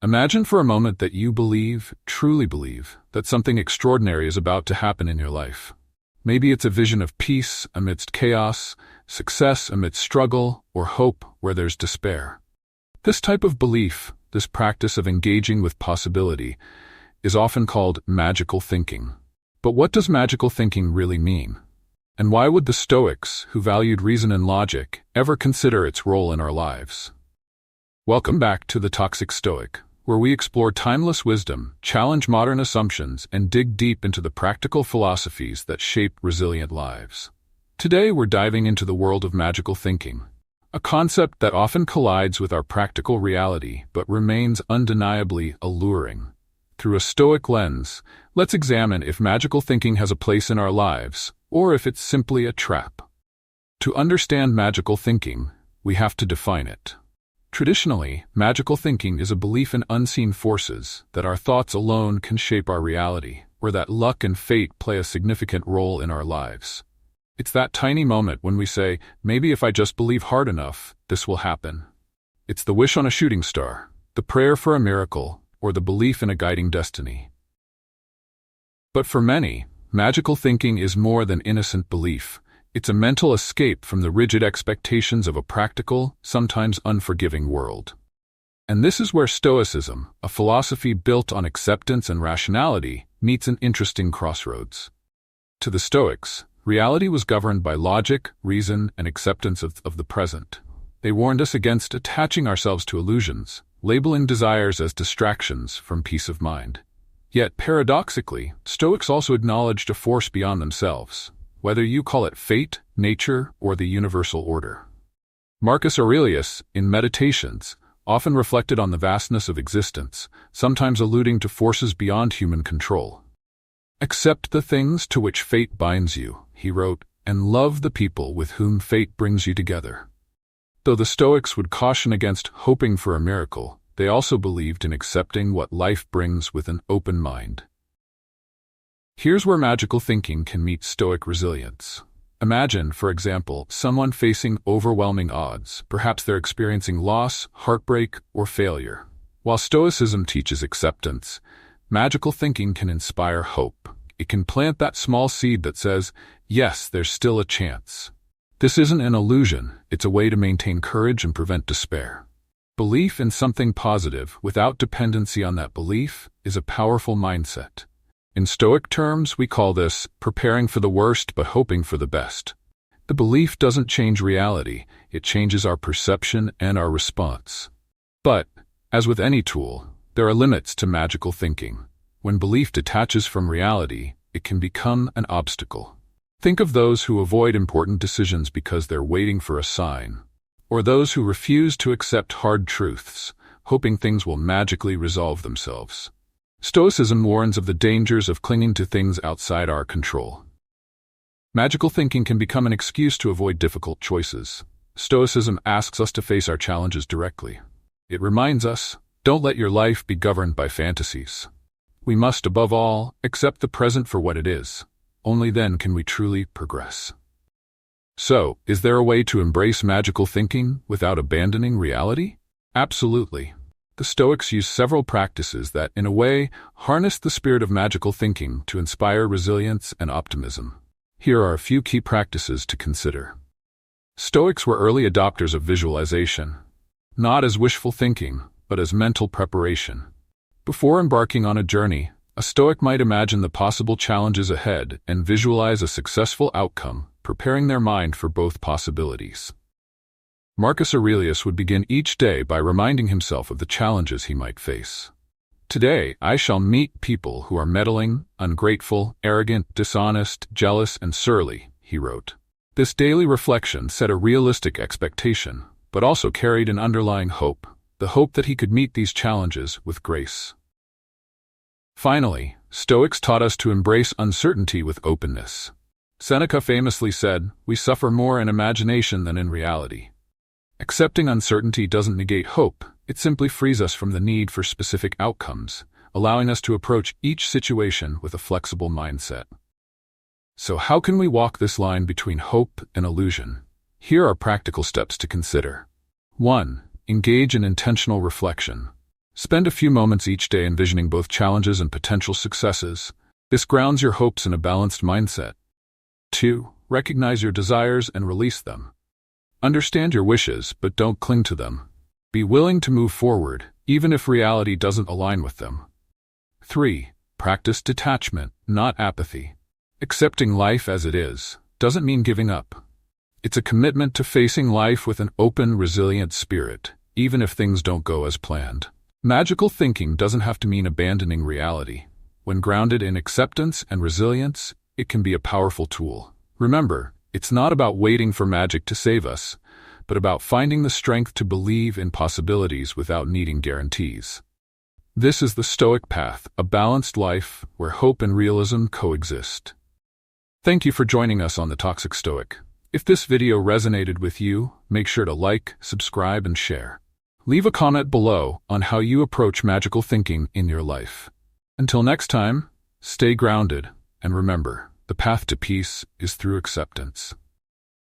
Imagine for a moment that you believe, truly believe, that something extraordinary is about to happen in your life. Maybe it's a vision of peace amidst chaos, success amidst struggle, or hope where there's despair. This type of belief, this practice of engaging with possibility, is often called magical thinking. But what does magical thinking really mean? And why would the Stoics, who valued reason and logic, ever consider its role in our lives? Welcome back to The Toxic Stoic, where we explore timeless wisdom, challenge modern assumptions, and dig deep into the practical philosophies that shape resilient lives. Today we're diving into the world of magical thinking, a concept that often collides with our practical reality but remains undeniably alluring. Through a Stoic lens, let's examine if magical thinking has a place in our lives, or if it's simply a trap. To understand magical thinking, we have to define it. Traditionally, magical thinking is a belief in unseen forces, that our thoughts alone can shape our reality, or that luck and fate play a significant role in our lives. It's that tiny moment when we say, maybe if I just believe hard enough, this will happen. It's the wish on a shooting star, the prayer for a miracle, or the belief in a guiding destiny. But for many, magical thinking is more than innocent belief. It's a mental escape from the rigid expectations of a practical, sometimes unforgiving world. And this is where Stoicism, a philosophy built on acceptance and rationality, meets an interesting crossroads. To the Stoics, reality was governed by logic, reason, and acceptance of the present. They warned us against attaching ourselves to illusions, labeling desires as distractions from peace of mind. Yet, paradoxically, Stoics also acknowledged a force beyond themselves, whether you call it fate, nature, or the universal order. Marcus Aurelius, in Meditations, often reflected on the vastness of existence, sometimes alluding to forces beyond human control. "Accept the things to which fate binds you," he wrote, "and love the people with whom fate brings you together." Though the Stoics would caution against hoping for a miracle, they also believed in accepting what life brings with an open mind. Here's where magical thinking can meet Stoic resilience. Imagine, for example, someone facing overwhelming odds. Perhaps they're experiencing loss, heartbreak, or failure. While Stoicism teaches acceptance, magical thinking can inspire hope. It can plant that small seed that says, yes, there's still a chance. This isn't an illusion, it's a way to maintain courage and prevent despair. Belief in something positive without dependency on that belief is a powerful mindset. In Stoic terms, we call this preparing for the worst but hoping for the best. The belief doesn't change reality, it changes our perception and our response. But, as with any tool, there are limits to magical thinking. When belief detaches from reality, it can become an obstacle. Think of those who avoid important decisions because they're waiting for a sign, or those who refuse to accept hard truths, hoping things will magically resolve themselves. Stoicism warns of the dangers of clinging to things outside our control. Magical thinking can become an excuse to avoid difficult choices. Stoicism asks us to face our challenges directly. It reminds us, don't let your life be governed by fantasies. We must, above all, accept the present for what it is. Only then can we truly progress. So, is there a way to embrace magical thinking without abandoning reality? Absolutely. The Stoics use several practices that, in a way, harness the spirit of magical thinking to inspire resilience and optimism. Here are a few key practices to consider. Stoics were early adopters of visualization, not as wishful thinking, but as mental preparation. Before embarking on a journey, a Stoic might imagine the possible challenges ahead and visualize a successful outcome, preparing their mind for both possibilities. Marcus Aurelius would begin each day by reminding himself of the challenges he might face. Today, I shall meet people who are meddling, ungrateful, arrogant, dishonest, jealous, and surly, he wrote. This daily reflection set a realistic expectation, but also carried an underlying hope, the hope that he could meet these challenges with grace. Finally, Stoics taught us to embrace uncertainty with openness. Seneca famously said, "We suffer more in imagination than in reality." Accepting uncertainty doesn't negate hope, it simply frees us from the need for specific outcomes, allowing us to approach each situation with a flexible mindset. So how can we walk this line between hope and illusion? Here are practical steps to consider. 1. Engage in intentional reflection. Spend a few moments each day envisioning both challenges and potential successes. This grounds your hopes in a balanced mindset. 2. Recognize your desires and release them. Understand your wishes, but don't cling to them. Be willing to move forward, even if reality doesn't align with them. 3. Practice detachment, not apathy. Accepting life as it is doesn't mean giving up. It's a commitment to facing life with an open, resilient spirit, even if things don't go as planned. Magical thinking doesn't have to mean abandoning reality. When grounded in acceptance and resilience, it can be a powerful tool. Remember, it's not about waiting for magic to save us, but about finding the strength to believe in possibilities without needing guarantees. This is the Stoic path, a balanced life where hope and realism coexist. Thank you for joining us on the Toxic Stoic. If this video resonated with you, make sure to like, subscribe, and share. Leave a comment below on how you approach magical thinking in your life. Until next time, stay grounded, and remember, the path to peace is through acceptance.